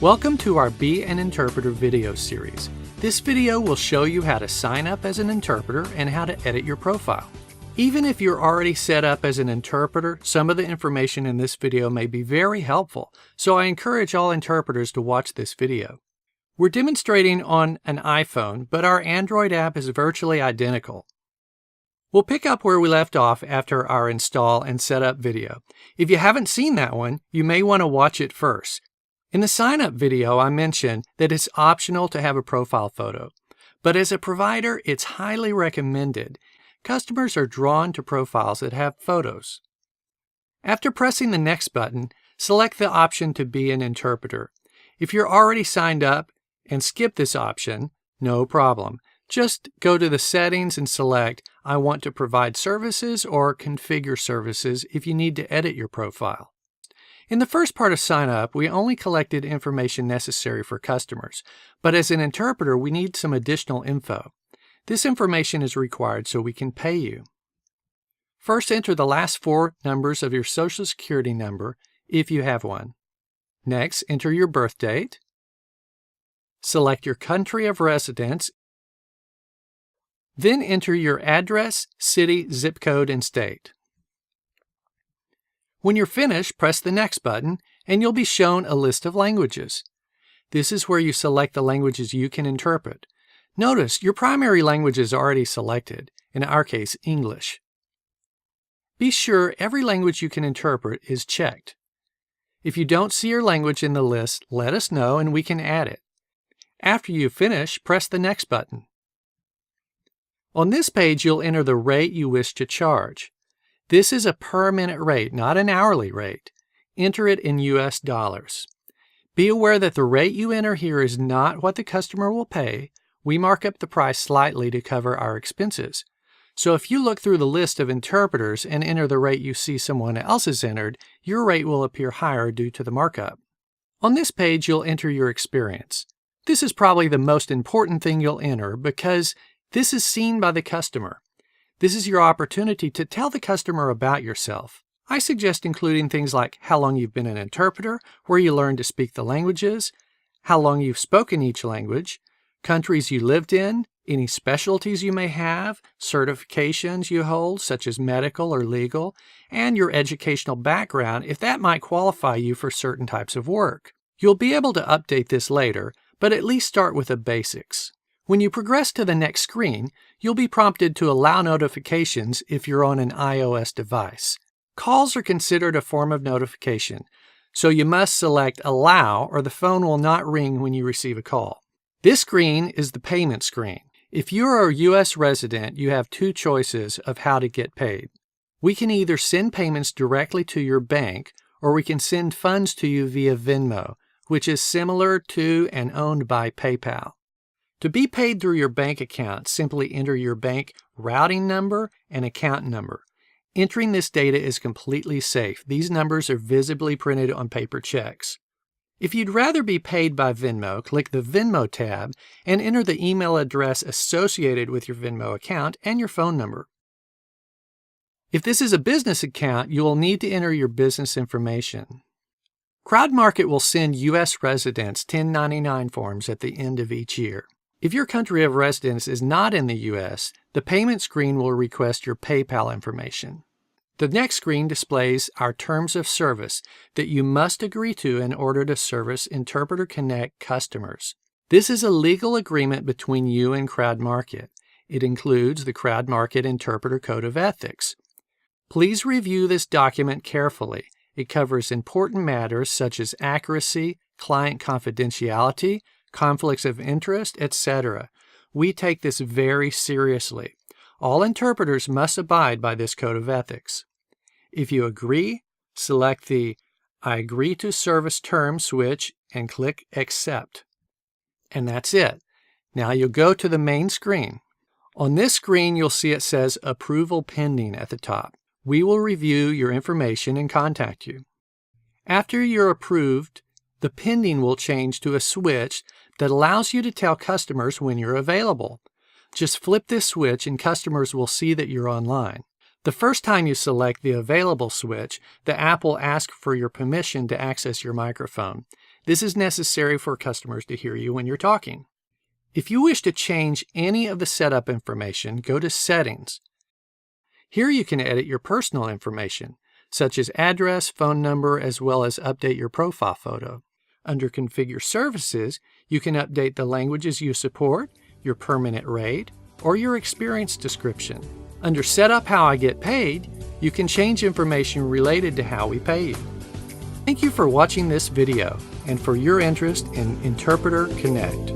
Welcome to our Be an Interpreter video series. This video will show you how to sign up as an interpreter and how to edit your profile. Even if you're already set up as an interpreter, some of the information in this video may be very helpful, so I encourage all interpreters to watch this video. We're demonstrating on an iPhone, but our Android app is virtually identical. We'll pick up where we left off after our install and setup video. If you haven't seen that one, you may want to watch it first. In the sign-up video, I mentioned that it's optional to have a profile photo, but as a provider, it's highly recommended. Customers are drawn to profiles that have photos. After pressing the Next button, select the option to be an interpreter. If you're already signed up and skip this option, no problem. Just go to the settings and select I want to provide services or configure services if you need to edit your profile. In the first part of sign up, we only collected information necessary for customers, but as an interpreter, we need some additional info. This information is required so we can pay you. First, enter the last 4 numbers of your Social Security number, if you have one. Next, enter your birth date. Select your country of residence. Then enter your address, city, zip code, and state. When you're finished, press the Next button, and you'll be shown a list of languages. This is where you select the languages you can interpret. Notice your primary language is already selected, in our case, English. Be sure every language you can interpret is checked. If you don't see your language in the list, let us know and we can add it. After you finish, press the Next button. On this page, you'll enter the rate you wish to charge. This is a per-minute rate, not an hourly rate. Enter it in US dollars. Be aware that the rate you enter here is not what the customer will pay. We mark up the price slightly to cover our expenses. So if you look through the list of interpreters and enter the rate you see someone else has entered, your rate will appear higher due to the markup. On this page, you'll enter your experience. This is probably the most important thing you'll enter because this is seen by the customer. This is your opportunity to tell the customer about yourself. I suggest including things like how long you've been an interpreter, where you learned to speak the languages, how long you've spoken each language, countries you lived in, any specialties you may have, certifications you hold, such as medical or legal, and your educational background if that might qualify you for certain types of work. You'll be able to update this later, but at least start with the basics. When you progress to the next screen, you'll be prompted to allow notifications if you're on an iOS device. Calls are considered a form of notification, so you must select Allow or the phone will not ring when you receive a call. This screen is the payment screen. If you're a U.S. resident, you have 2 choices of how to get paid. We can either send payments directly to your bank, or we can send funds to you via Venmo, which is similar to and owned by PayPal. To be paid through your bank account, simply enter your bank routing number and account number. Entering this data is completely safe. These numbers are visibly printed on paper checks. If you'd rather be paid by Venmo, click the Venmo tab and enter the email address associated with your Venmo account and your phone number. If this is a business account, you will need to enter your business information. CrowdMarket will send U.S. residents 1099 forms at the end of each year. If your country of residence is not in the U.S., the payment screen will request your PayPal information. The next screen displays our terms of service that you must agree to in order to service Interpreter Connect customers. This is a legal agreement between you and CrowdMarket. It includes the CrowdMarket Interpreter Code of Ethics. Please review this document carefully. It covers important matters such as accuracy, client confidentiality, conflicts of interest, etc. We take this very seriously. All interpreters must abide by this code of ethics. If you agree, select the I agree to service term switch and click Accept. And that's it. Now you'll go to the main screen. On this screen, you'll see it says Approval Pending at the top. We will review your information and contact you. After you're approved, the pending will change to a switch that allows you to tell customers when you're available. Just flip this switch and customers will see that you're online. The first time you select the Available switch, the app will ask for your permission to access your microphone. This is necessary for customers to hear you when you're talking. If you wish to change any of the setup information, go to Settings. Here you can edit your personal information, such as address, phone number, as well as update your profile photo. Under Configure Services, you can update the languages you support, your per-minute rate, or your experience description. Under Set Up How I Get Paid, you can change information related to how we pay you. Thank you for watching this video and for your interest in Interpreter Connect.